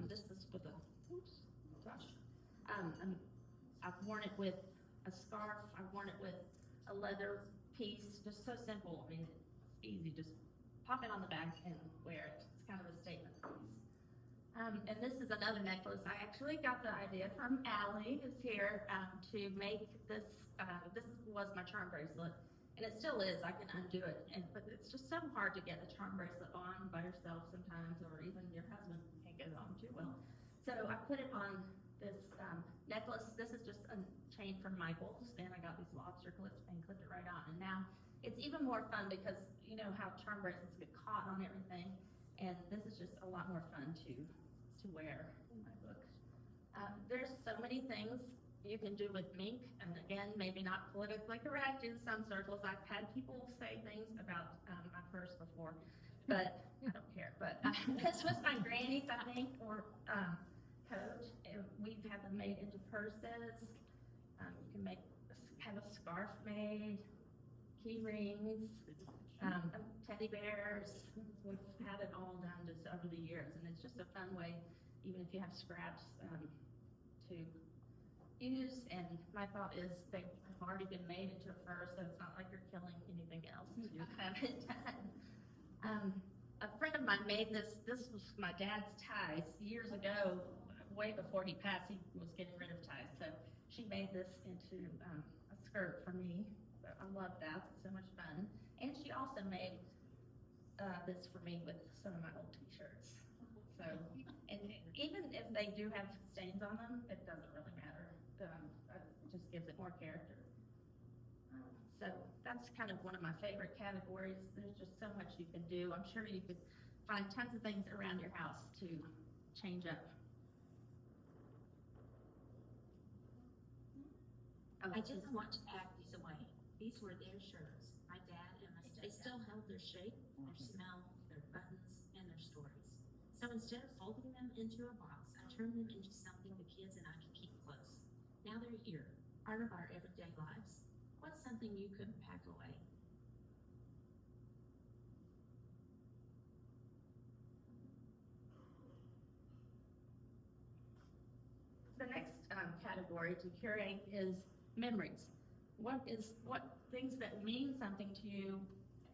This is with a, oops, gosh. I've worn it with a scarf. I've worn it with a leather piece, just so simple. I mean, it's easy. Just pop it on the back and wear it. It's kind of a statement piece. And this is another necklace. I actually got the idea from Allie, who's here, to make this. This was my charm bracelet, and it still is. I can undo it, but it's just so hard to get a charm bracelet on by yourself sometimes, or even your husband can't get it on too well. So I put it on this necklace. This is just a chain from Michael's, and I got these lobster clips and clipped it right on. And now it's even more fun because you know how charm bracelets get caught on everything, and this is just a lot more fun to wear in my book. There's so many things you can do with mink, and again, maybe not politically correct in some circles. I've had people say things about my purse before, but I don't care. But this was my granny's, I think, or coat. We've had them made into purses. You can have a scarf made, key rings, teddy bears. We've had it all done just over the years, and it's just a fun way, even if you have scraps, to use. And my thought is they've already been made into a fur, so it's not like you're killing anything else to have it done. A friend of mine made this. This was my dad's ties years ago, way before he passed. He was getting rid of ties, so she made this into a skirt for me. I love that. It's so much fun. And she also made this for me with some of my old t-shirts. So, and even if they do have stains on them, it doesn't really matter. It just gives it more character. So that's kind of one of my favorite categories. There's just so much you can do. I'm sure you could find tons of things around your house to change up. I didn't want to pack these away. These were their shirts. My dad and my they still held their shape, their smell, their buttons, and their stories. So instead of folding them into a box, I turned them into something the kids and I can keep close. Now they're here, part of our everyday lives. What's something you couldn't pack away? The next category to curate is memories. What things that mean something to you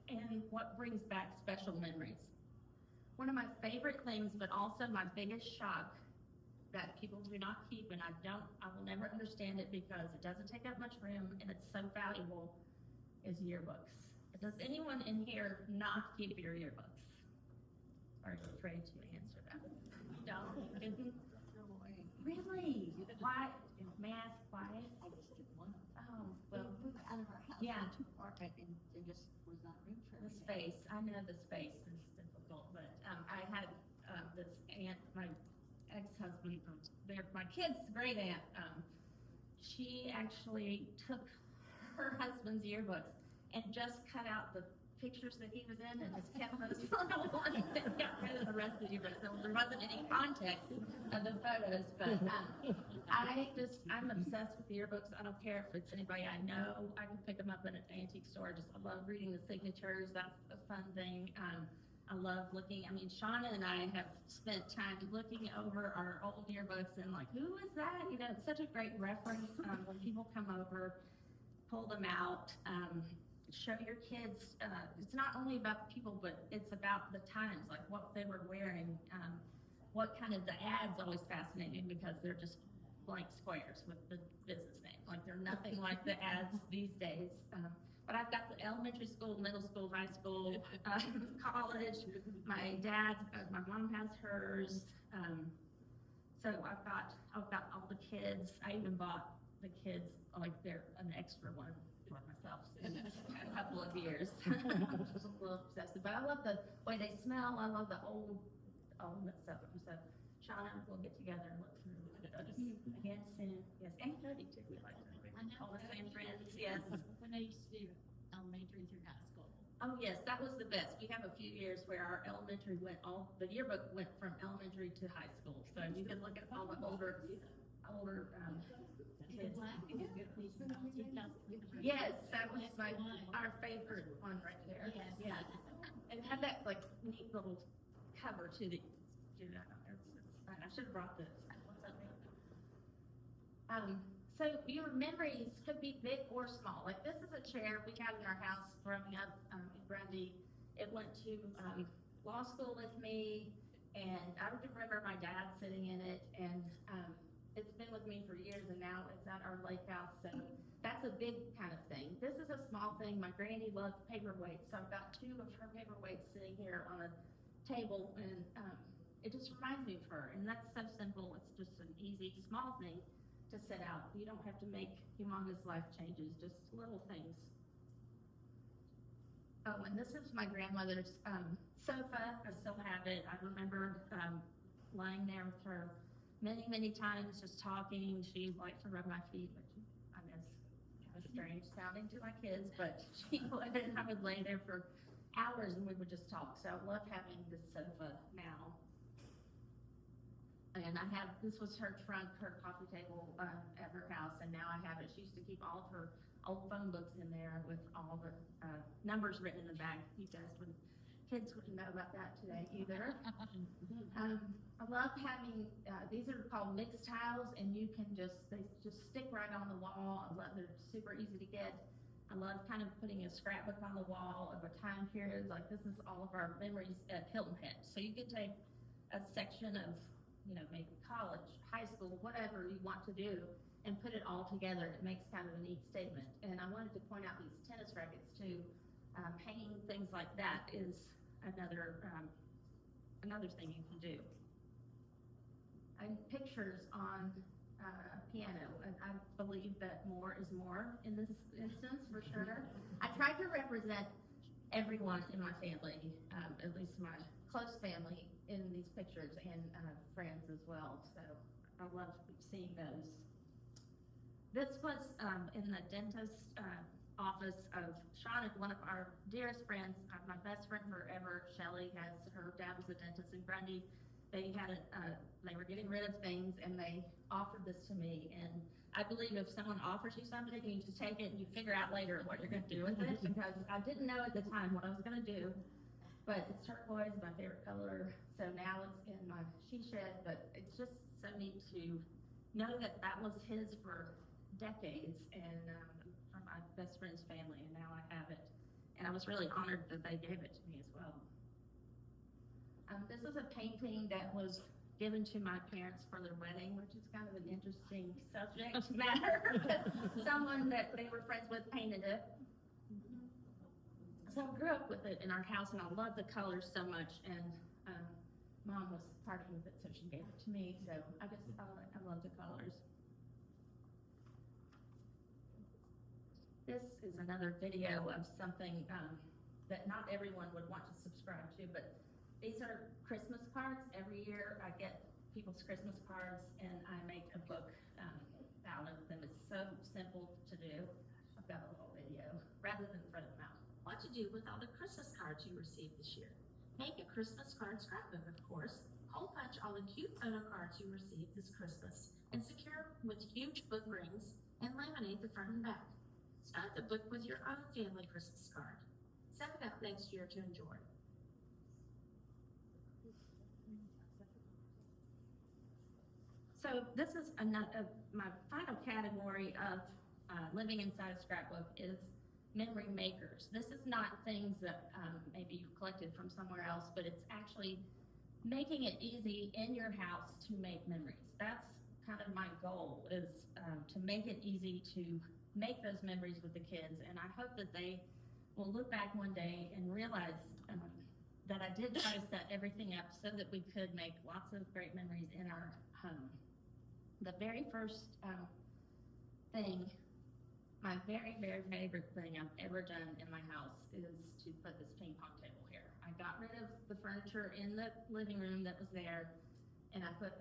and what brings back special memories. One of my favorite things, but also my biggest shock that people do not keep, and I will never understand it because it doesn't take up much room and it's so valuable, is yearbooks. Does anyone in here not keep your yearbooks? Are you afraid to answer that? You don't? Really? Why? Mask? Why? I just did one. Oh, well, We moved out of our house. yeah. Too far back, and there just was not room for The everything. space, I know the space is difficult, but I had this aunt, my ex-husband, my kid's great aunt, she actually took her husband's yearbooks and just cut out the pictures that he was in and just kept those little ones and got rid of the rest of the yearbooks. So there wasn't any context of the photos, but I'm obsessed with yearbooks. I don't care if it's anybody I know. I can pick them up in an antique store. I love reading the signatures. That's a fun thing. I love looking. I mean, Shauna and I have spent time looking over our old yearbooks and like, who is that? You know, it's such a great reference when people come over, pull them out. Show your kids, it's not only about the people, but it's about the times, like what they were wearing. What kind of the ads always fascinate me because they're just blank squares with the business name. Like they're nothing like the ads these days. But I've got the elementary school, middle school, high school, college. My mom has hers. So I've got all the kids. I even bought the kids, like they're an extra one for myself in a couple of years. I'm just a little obsessive, but I love the way they smell. I love the old stuff. So Shauna, we'll get together and look through those again soon. Yes, and Cody too. We like all the same friends. Yes. When I used to do elementary through high school. Oh yes, that was the best. We have a few years where our elementary the yearbook went from elementary to high school. So you can look at all the older kids. Yes, that was our favorite one right there. Yes. Yeah. And had that like neat little cover to the, it's fun. should have brought this. What's up, Nick? So your memories could be big or small. Like this is a chair we had in our house growing up in Grundy. It went to law school with me, and I remember my dad sitting in it, and it's been with me for years, and now it's at our lake house. So that's a big kind of thing. This is a small thing. My granny loved paperweights, so I've got 2 of her paperweights sitting here on a table, and it just reminds me of her. And that's so simple. It's just an easy, small thing to set out. You don't have to make humongous life changes, just little things. Oh, and this is my grandmother's sofa. I still have it. I remember lying there with her many, many times, just talking. She liked to rub my feet, which I guess kind of strange sounding to my kids, but she would, and I would lay there for hours and we would just talk. So I love having this sofa now. And I have, this was her trunk, her coffee table at her house, and now I have it. She used to keep all of her old phone books in there with all the numbers written in the back. You guys wouldn't, kids wouldn't know about that today either. I love having, these are called mixed tiles, and you can they just stick right on the wall. They're super easy to get. I love kind of putting a scrapbook on the wall of a time period. Like this is all of our memories at Hilton Head. So you could take a section of, maybe college, high school, whatever you want to do, and put it all together. It makes kind of a neat statement. And I wanted to point out these tennis rackets too. Hanging things like that is another thing you can do. And pictures on a piano, and I believe that more is more in this instance for sure. I tried to represent everyone in my family, at least my close family, in these pictures, and friends as well. So I love seeing those. This was in the dentist office of Shauna, one of our dearest friends, my best friend forever. Shelley her dad was a dentist in Grundy. They were getting rid of things, and they offered this to me. And I believe if someone offers you something, you just take it and you figure out later what you're going to do with it, because I didn't know at the time what I was going to do. But it's turquoise, my favorite color. So now it's in my she shed, but it's just so neat to know that that was his for decades, and from my best friend's family, and now I have it. And I was really honored that they gave it to me as well. This is a painting that was given to my parents for their wedding, which is kind of an interesting subject matter. Someone that they were friends with painted it. So I grew up with it in our house, and I love the colors so much, and Mom was parting with it, so she gave it to me. So I love the colors. This is another video of something that not everyone would want to subscribe to, but these are Christmas cards. Every year I get people's Christmas cards, and I make a book out of them. It's so simple to do. I've got a little video rather than throw them out. What to do with all the Christmas cards you received this year. Make a Christmas card scrapbook, of course. Hole punch all the cute photo cards you received this Christmas and secure with huge book rings and laminate the front and back. Start the book with your own family Christmas card. Send it out next year to enjoy. So this is my final category of living inside a scrapbook is memory makers. This is not things that maybe you've collected from somewhere else, but it's actually making it easy in your house to make memories. That's kind of my goal, is to make it easy to make those memories with the kids. And I hope that they will look back one day and realize that I did try to set everything up so that we could make lots of great memories in our home. The very first thing, my very, very favorite thing I've ever done in my house is to put this ping pong table here. I got rid of the furniture in the living room that was there, and I put